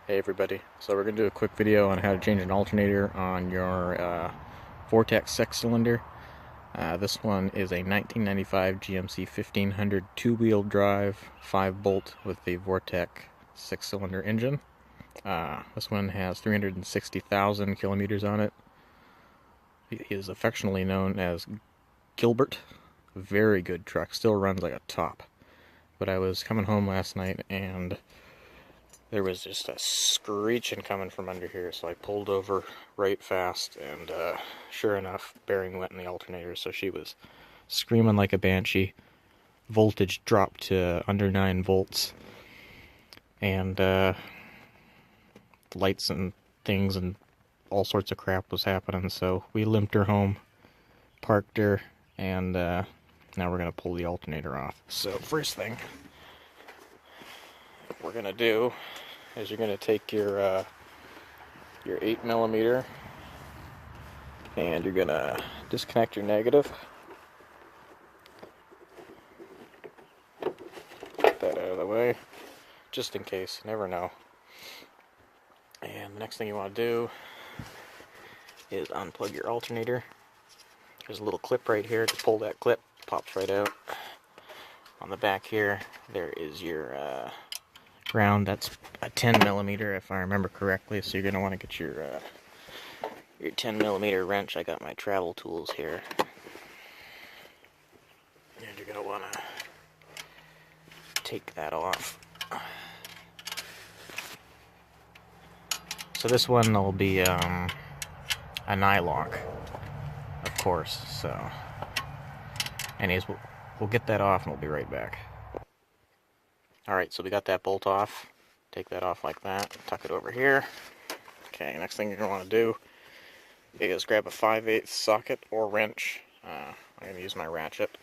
Hey everybody, so we're going to do a quick video on how to change an alternator on your Vortec 6-cylinder. This one is a 1995 GMC 1500 two-wheel drive 5-bolt with the Vortec 6-cylinder engine. This one has 360,000 kilometers on it. It is affectionately known as Gilbert. Very good truck, still runs like a top. But I was coming home last night and there was just a screeching coming from under here, so I pulled over right fast, and sure enough, bearing went in the alternator, so she was screaming like a banshee. Voltage dropped to under 9 volts, and lights and things and all sorts of crap was happening, so we limped her home, parked her, and now we're going to pull the alternator off. So first thing we're going to do is you're going to take your 8mm and you're going to disconnect your negative. Get that out of the way, just in case, you never know. And the next thing you want to do is unplug your alternator. There's a little clip right here. To pull that clip, pops right out. On the back here, there is your ground. That's a 10mm if I remember correctly, so you're going to want to get your 10mm wrench. I got my travel tools here, and you're going to want to take that off. So this one will be an eye lock, of course, so anyways, we'll get that off and we'll be right back. Alright, so we got that bolt off. Take that off like that. Tuck it over here. Okay, next thing you're going to want to do is grab a 5/8 socket or wrench. I'm going to use my ratchet.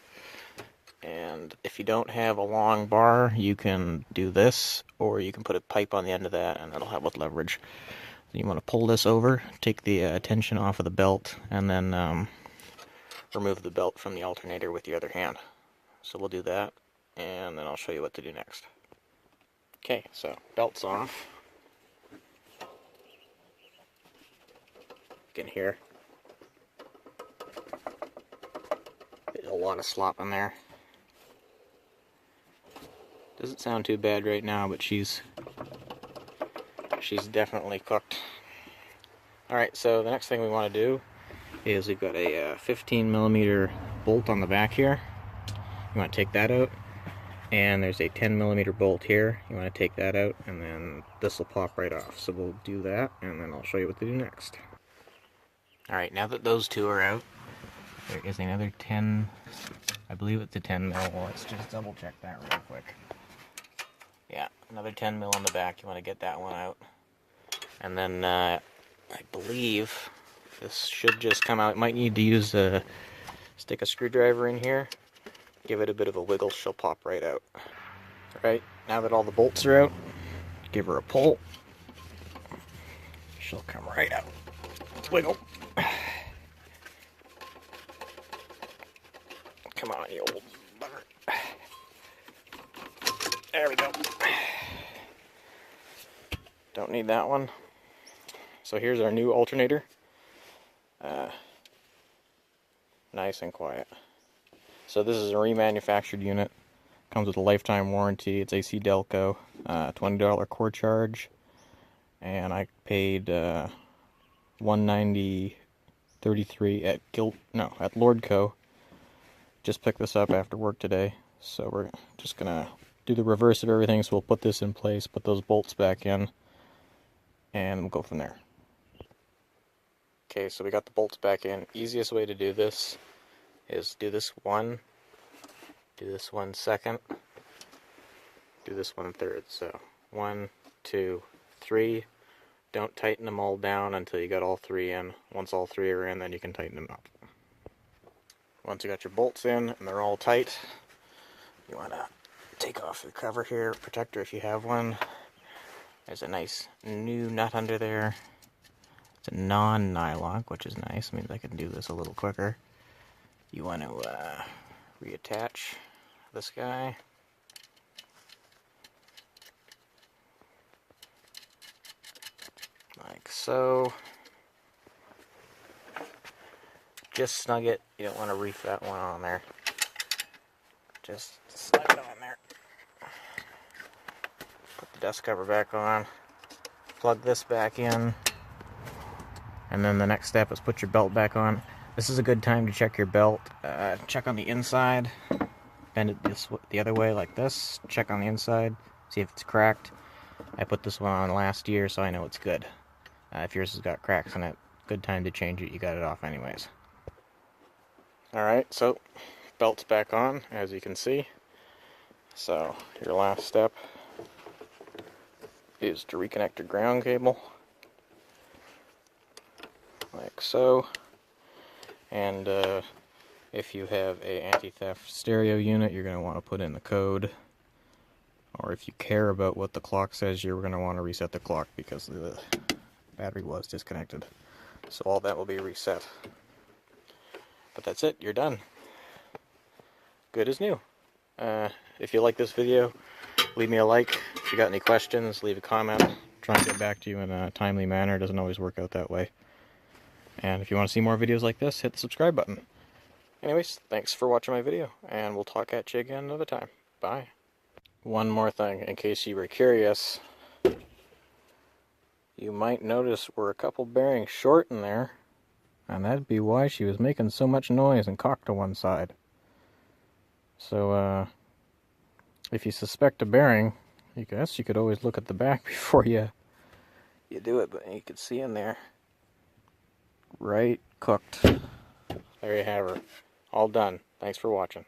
And if you don't have a long bar, you can do this, or you can put a pipe on the end of that and it'll help with leverage. So you want to pull this over, take the tension off of the belt, and then remove the belt from the alternator with the other hand. So we'll do that, and then I'll show you what to do next. Okay, so belt's off. You can hear there's a lot of slop in there. Doesn't sound too bad right now, but she's definitely cooked. Alright, so the next thing we want to do is we've got a 15mm bolt on the back here. You want to take that out. And there's a 10mm bolt here. You want to take that out, and then this will pop right off. So we'll do that, and then I'll show you what to do next. Alright, now that those two are out, there is another 10, I believe it's a 10mm. Let's just double check that real quick. Yeah, another 10mm on the back. You want to get that one out. And then I believe this should just come out. It might need to use stick a screwdriver in here. Give it a bit of a wiggle, she'll pop right out. Alright, now that all the bolts are out, give her a pull. She'll come right out. Wiggle. Come on, you old bugger. There we go. Don't need that one. So here's our new alternator. Nice and quiet. So this is a remanufactured unit. Comes with a lifetime warranty. It's AC Delco, $20 core charge, and I paid $190.33 at at Lordco. Just picked this up after work today, so we're just gonna do the reverse of everything. So we'll put this in place, put those bolts back in, and we'll go from there. Okay, so we got the bolts back in. Easiest way to do this is do this one second, do this 1/3. So 1, 2, 3. Don't tighten them all down until you got all 3 in. Once all 3 are in, then you can tighten them up. Once you got your bolts in and they're all tight, you want to take off the cover here, protector if you have one. There's a nice new nut under there. It's a non-nylock, which is nice. Means I can do this a little quicker. You want to reattach this guy. like so. Just snug it. You don't want to reef that one on there. Just slide it on there. Put the dust cover back on. Plug this back in. And then the next step is put your belt back on. This is a good time to check your belt. Check on the inside. Bend it the other way like this. Check on the inside. See if it's cracked. I put this one on last year, so I know it's good. If yours has got cracks in it, good time to change it. You got it off anyways. Alright, so belt's back on, as you can see. So your last step is to reconnect your ground cable. Like so. And if you have a anti-theft stereo unit, you're going to want to put in the code. Or if you care about what the clock says, you're going to want to reset the clock because the battery was disconnected. So all that will be reset. But that's it, you're done. Good as new. If you like this video, leave me a like. If you got any questions, leave a comment. Try and get back to you in a timely manner. It doesn't always work out that way. And if you want to see more videos like this, hit the subscribe button. Anyways, thanks for watching my video, and we'll talk at you again another time. Bye. One more thing, in case you were curious, you might notice we're a couple bearings short in there, and that'd be why she was making so much noise and cocked to one side. So, if you suspect a bearing, I guess you could always look at the back before you do it, but you can see in there, right cooked. There you have her. All done. Thanks for watching.